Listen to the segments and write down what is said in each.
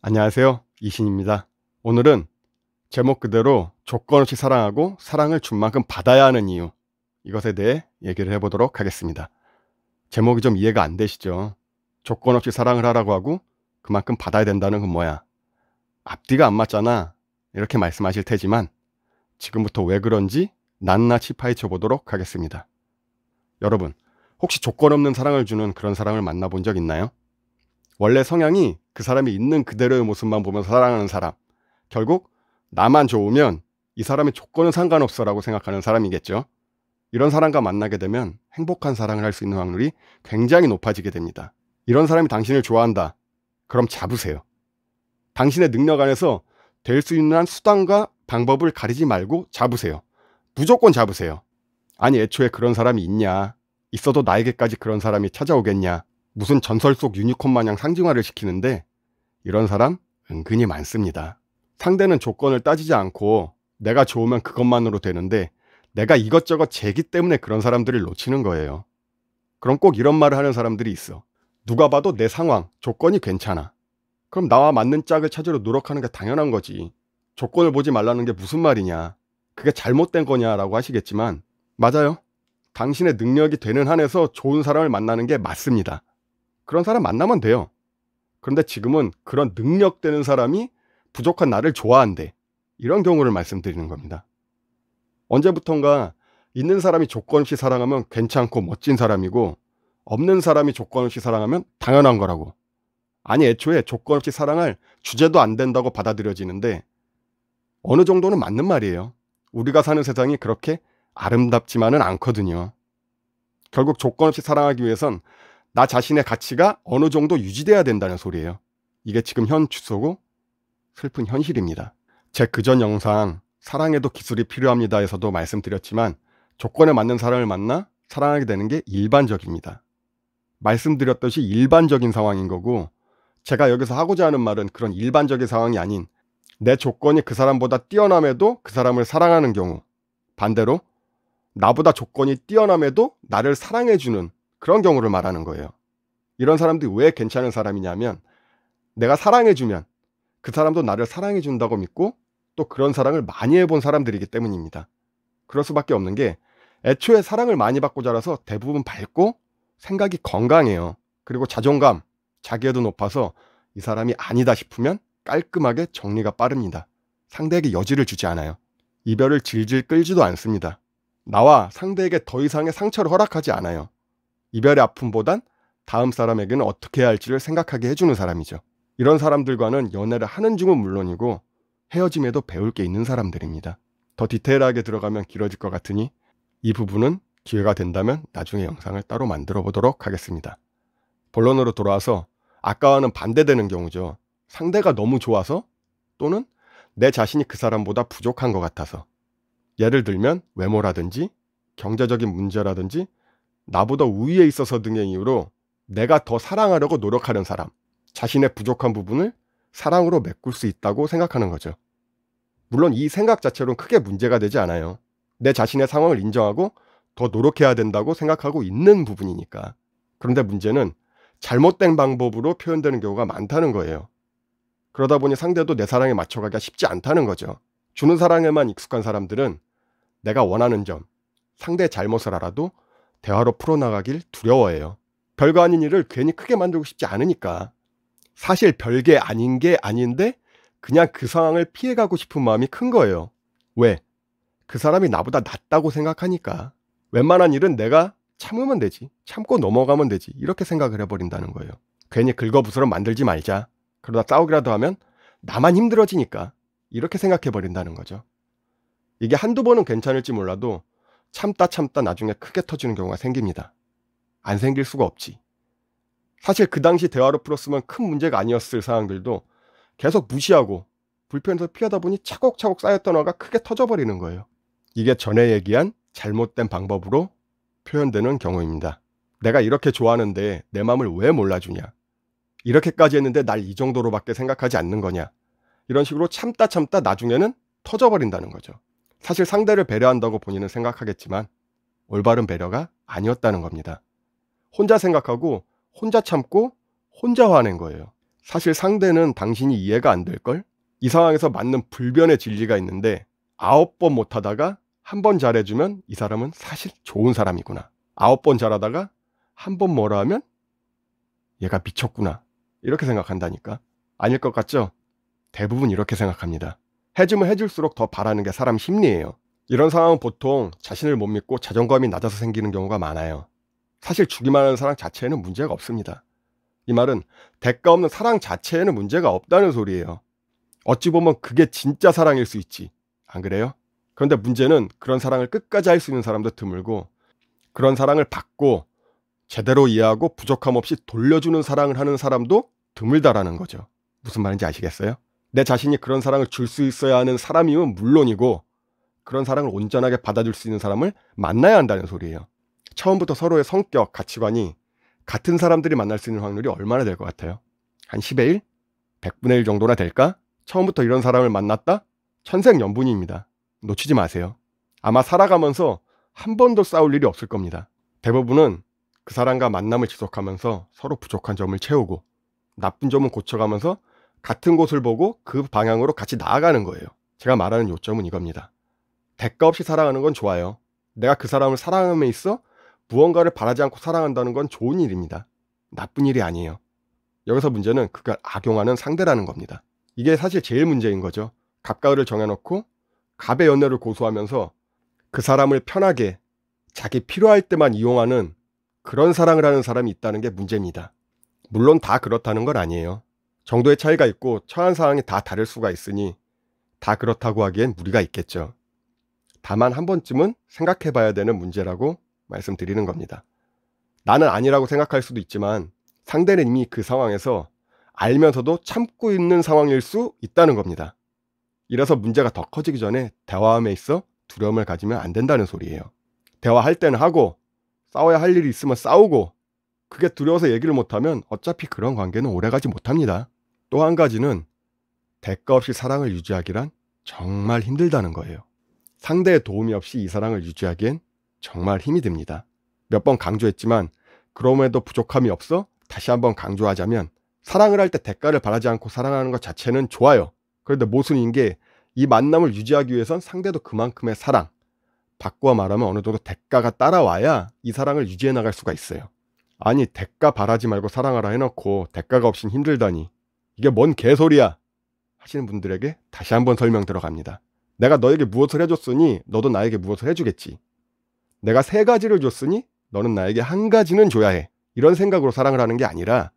안녕하세요. 이신입니다. 오늘은 제목 그대로 조건 없이 사랑하고 사랑을 준 만큼 받아야 하는 이유, 이것에 대해 얘기를 해보도록 하겠습니다. 제목이 좀 이해가 안 되시죠? 조건 없이 사랑을 하라고 하고 그만큼 받아야 된다는 건 뭐야? 앞뒤가 안 맞잖아. 이렇게 말씀하실 테지만 지금부터 왜 그런지 낱낱이 파헤쳐 보도록 하겠습니다. 여러분, 혹시 조건 없는 사랑을 주는 그런 사람을 만나본 적 있나요? 원래 성향이 그 사람이 있는 그대로의 모습만 보면서 사랑하는 사람, 결국 나만 좋으면 이 사람의 조건은 상관없어라고 생각하는 사람이겠죠. 이런 사람과 만나게 되면 행복한 사랑을 할 수 있는 확률이 굉장히 높아지게 됩니다. 이런 사람이 당신을 좋아한다. 그럼 잡으세요. 당신의 능력 안에서 될 수 있는 한 수단과 방법을 가리지 말고 잡으세요. 무조건 잡으세요. 아니, 애초에 그런 사람이 있냐? 있어도 나에게까지 그런 사람이 찾아오겠냐? 무슨 전설 속 유니콘 마냥 상징화를 시키는데 이런 사람 은근히 많습니다. 상대는 조건을 따지지 않고 내가 좋으면 그것만으로 되는데 내가 이것저것 재기 때문에 그런 사람들을 놓치는 거예요. 그럼 꼭 이런 말을 하는 사람들이 있어. 누가 봐도 내 상황, 조건이 괜찮아. 그럼 나와 맞는 짝을 찾으려 노력하는 게 당연한 거지. 조건을 보지 말라는 게 무슨 말이냐. 그게 잘못된 거냐라고 하시겠지만 맞아요. 당신의 능력이 되는 한에서 좋은 사람을 만나는 게 맞습니다. 그런 사람 만나면 돼요. 그런데 지금은 그런 능력 되는 사람이 부족한 나를 좋아한대. 이런 경우를 말씀드리는 겁니다. 언제부턴가 있는 사람이 조건 없이 사랑하면 괜찮고 멋진 사람이고 없는 사람이 조건 없이 사랑하면 당연한 거라고. 아니, 애초에 조건 없이 사랑할 주제도 안 된다고 받아들여지는데 어느 정도는 맞는 말이에요. 우리가 사는 세상이 그렇게 아름답지만은 않거든요. 결국 조건 없이 사랑하기 위해선 나 자신의 가치가 어느 정도 유지돼야 된다는 소리예요. 이게 지금 현 주소고 슬픈 현실입니다. 제 그전 영상 사랑에도 기술이 필요합니다에서도 말씀드렸지만 조건에 맞는 사람을 만나 사랑하게 되는 게 일반적입니다. 말씀드렸듯이 일반적인 상황인 거고 제가 여기서 하고자 하는 말은 그런 일반적인 상황이 아닌 내 조건이 그 사람보다 뛰어남에도 그 사람을 사랑하는 경우, 반대로 나보다 조건이 뛰어남에도 나를 사랑해주는 그런 경우를 말하는 거예요. 이런 사람들이 왜 괜찮은 사람이냐면 내가 사랑해주면 그 사람도 나를 사랑해준다고 믿고 또 그런 사랑을 많이 해본 사람들이기 때문입니다. 그럴 수밖에 없는 게 애초에 사랑을 많이 받고 자라서 대부분 밝고 생각이 건강해요. 그리고 자존감, 자기애도 높아서 이 사람이 아니다 싶으면 깔끔하게 정리가 빠릅니다. 상대에게 여지를 주지 않아요. 이별을 질질 끌지도 않습니다. 나와 상대에게 더 이상의 상처를 허락하지 않아요. 이별의 아픔보단 다음 사람에게는 어떻게 해야 할지를 생각하게 해주는 사람이죠. 이런 사람들과는 연애를 하는 중은 물론이고 헤어짐에도 배울 게 있는 사람들입니다. 더 디테일하게 들어가면 길어질 것 같으니 이 부분은 기회가 된다면 나중에 영상을 따로 만들어 보도록 하겠습니다. 본론으로 돌아와서 아까와는 반대되는 경우죠. 상대가 너무 좋아서 또는 내 자신이 그 사람보다 부족한 것 같아서. 예를 들면 외모라든지 경제적인 문제라든지 나보다 우위에 있어서 등의 이유로 내가 더 사랑하려고 노력하는 사람, 자신의 부족한 부분을 사랑으로 메꿀 수 있다고 생각하는 거죠. 물론 이 생각 자체로는 크게 문제가 되지 않아요. 내 자신의 상황을 인정하고 더 노력해야 된다고 생각하고 있는 부분이니까. 그런데 문제는 잘못된 방법으로 표현되는 경우가 많다는 거예요. 그러다 보니 상대도 내 사랑에 맞춰가기가 쉽지 않다는 거죠. 주는 사랑에만 익숙한 사람들은 내가 원하는 점, 상대의 잘못을 알아도 대화로 풀어나가길 두려워해요. 별거 아닌 일을 괜히 크게 만들고 싶지 않으니까. 사실 별게 아닌 게 아닌데 그냥 그 상황을 피해가고 싶은 마음이 큰 거예요. 왜? 그 사람이 나보다 낫다고 생각하니까. 웬만한 일은 내가 참으면 되지. 참고 넘어가면 되지. 이렇게 생각을 해버린다는 거예요. 괜히 긁어부스럼 만들지 말자. 그러다 싸우기라도 하면 나만 힘들어지니까. 이렇게 생각해버린다는 거죠. 이게 한두 번은 괜찮을지 몰라도 참다 나중에 크게 터지는 경우가 생깁니다. 안 생길 수가 없지. 사실 그 당시 대화로 풀었으면 큰 문제가 아니었을 상황들도 계속 무시하고 불편해서 피하다 보니 차곡차곡 쌓였던 화가 크게 터져버리는 거예요. 이게 전에 얘기한 잘못된 방법으로 표현되는 경우입니다. 내가 이렇게 좋아하는데 내 마음을 왜 몰라주냐. 이렇게까지 했는데 날 이 정도로밖에 생각하지 않는 거냐. 이런 식으로 참다 나중에는 터져버린다는 거죠. 사실 상대를 배려한다고 본인은 생각하겠지만 올바른 배려가 아니었다는 겁니다. 혼자 생각하고 혼자 참고 혼자 화낸 거예요. 사실 상대는 당신이 이해가 안 될걸? 이 상황에서 맞는 불변의 진리가 있는데 9번 못하다가 한 번 잘해주면 이 사람은 사실 좋은 사람이구나. 9번 잘하다가 한 번 뭐라 하면 얘가 미쳤구나. 이렇게 생각한다니까. 아닐 것 같죠? 대부분 이렇게 생각합니다. 해주면 해줄수록 더 바라는 게 사람 심리예요. 이런 상황은 보통 자신을 못 믿고 자존감이 낮아서 생기는 경우가 많아요. 사실 주기만 하는 사랑 자체에는 문제가 없습니다. 이 말은 대가 없는 사랑 자체에는 문제가 없다는 소리예요. 어찌 보면 그게 진짜 사랑일 수 있지. 안 그래요? 그런데 문제는 그런 사랑을 끝까지 할 수 있는 사람도 드물고 그런 사랑을 받고 제대로 이해하고 부족함 없이 돌려주는 사랑을 하는 사람도 드물다라는 거죠. 무슨 말인지 아시겠어요? 내 자신이 그런 사랑을 줄 수 있어야 하는 사람이면 물론이고 그런 사랑을 온전하게 받아줄 수 있는 사람을 만나야 한다는 소리예요. 처음부터 서로의 성격, 가치관이 같은 사람들이 만날 수 있는 확률이 얼마나 될 것 같아요? 한 10의 1? 100분의 1 정도나 될까? 처음부터 이런 사람을 만났다? 천생연분입니다. 놓치지 마세요. 아마 살아가면서 한 번도 싸울 일이 없을 겁니다. 대부분은 그 사람과 만남을 지속하면서 서로 부족한 점을 채우고 나쁜 점은 고쳐가면서 같은 곳을 보고 그 방향으로 같이 나아가는 거예요. 제가 말하는 요점은 이겁니다. 대가 없이 사랑하는 건 좋아요. 내가 그 사람을 사랑함에 있어 무언가를 바라지 않고 사랑한다는 건 좋은 일입니다. 나쁜 일이 아니에요. 여기서 문제는 그걸 악용하는 상대라는 겁니다. 이게 사실 제일 문제인 거죠. 갑과을을 정해놓고 갑의 연애를 고수하면서 그 사람을 편하게 자기 필요할 때만 이용하는 그런 사랑을 하는 사람이 있다는 게 문제입니다. 물론 다 그렇다는 건 아니에요. 정도의 차이가 있고 처한 상황이 다 다를 수가 있으니 다 그렇다고 하기엔 무리가 있겠죠. 다만 한 번쯤은 생각해 봐야 되는 문제라고 말씀드리는 겁니다. 나는 아니라고 생각할 수도 있지만 상대는 이미 그 상황에서 알면서도 참고 있는 상황일 수 있다는 겁니다. 이래서 문제가 더 커지기 전에 대화함에 있어 두려움을 가지면 안 된다는 소리예요. 대화할 때는 하고 싸워야 할 일이 있으면 싸우고 그게 두려워서 얘기를 못하면 어차피 그런 관계는 오래가지 못합니다. 또 한 가지는 대가 없이 사랑을 유지하기란 정말 힘들다는 거예요. 상대의 도움이 없이 이 사랑을 유지하기엔 정말 힘이 듭니다. 몇 번 강조했지만 그럼에도 부족함이 없어 다시 한번 강조하자면 사랑을 할 때 대가를 바라지 않고 사랑하는 것 자체는 좋아요. 그런데 모순인 게 이 만남을 유지하기 위해선 상대도 그만큼의 사랑, 바꾸어 말하면 어느 정도 대가가 따라와야 이 사랑을 유지해 나갈 수가 있어요. 아니 대가 바라지 말고 사랑하라 해놓고 대가가 없인 힘들다니 이게 뭔 개소리야 하시는 분들에게 다시 한번 설명 들어갑니다. 내가 너에게 무엇을 해줬으니 너도 나에게 무엇을 해주겠지. 내가 3가지를 줬으니 너는 나에게 1가지는 줘야 해. 이런 생각으로 사랑을 하는 게 아니라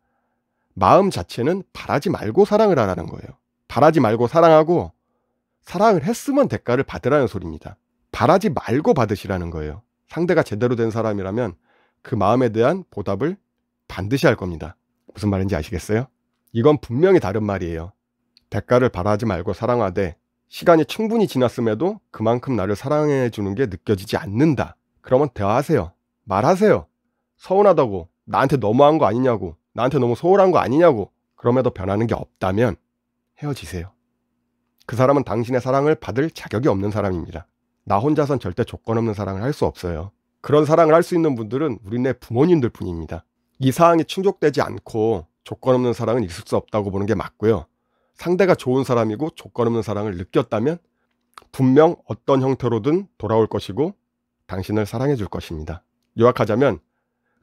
마음 자체는 바라지 말고 사랑을 하라는 거예요. 바라지 말고 사랑하고 사랑을 했으면 대가를 받으라는 소리입니다. 바라지 말고 받으시라는 거예요. 상대가 제대로 된 사람이라면 그 마음에 대한 보답을 반드시 할 겁니다. 무슨 말인지 아시겠어요? 이건 분명히 다른 말이에요. 대가를 바라지 말고 사랑하되 시간이 충분히 지났음에도 그만큼 나를 사랑해 주는 게 느껴지지 않는다. 그러면 대화하세요. 말하세요. 서운하다고, 나한테 너무한 거 아니냐고, 나한테 너무 소홀한 거 아니냐고. 그럼에도 변하는 게 없다면 헤어지세요. 그 사람은 당신의 사랑을 받을 자격이 없는 사람입니다. 나 혼자선 절대 조건 없는 사랑을 할 수 없어요. 그런 사랑을 할 수 있는 분들은 우리네 부모님들 뿐입니다. 이 사항이 충족되지 않고 조건 없는 사랑은 있을 수 없다고 보는 게 맞고요. 상대가 좋은 사람이고 조건 없는 사랑을 느꼈다면 분명 어떤 형태로든 돌아올 것이고 당신을 사랑해 줄 것입니다. 요약하자면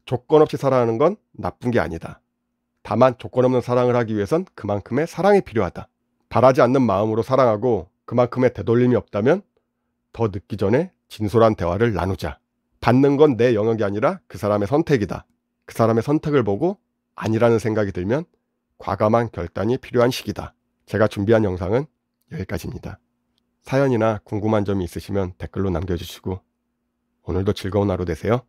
조건 없이 사랑하는 건 나쁜 게 아니다. 다만 조건 없는 사랑을 하기 위해선 그만큼의 사랑이 필요하다. 바라지 않는 마음으로 사랑하고 그만큼의 되돌림이 없다면 더 늦기 전에 진솔한 대화를 나누자. 받는 건 내 영역이 아니라 그 사람의 선택이다. 그 사람의 선택을 보고 아니라는 생각이 들면 과감한 결단이 필요한 시기다. 제가 준비한 영상은 여기까지입니다. 사연이나 궁금한 점이 있으시면 댓글로 남겨주시고 오늘도 즐거운 하루 되세요.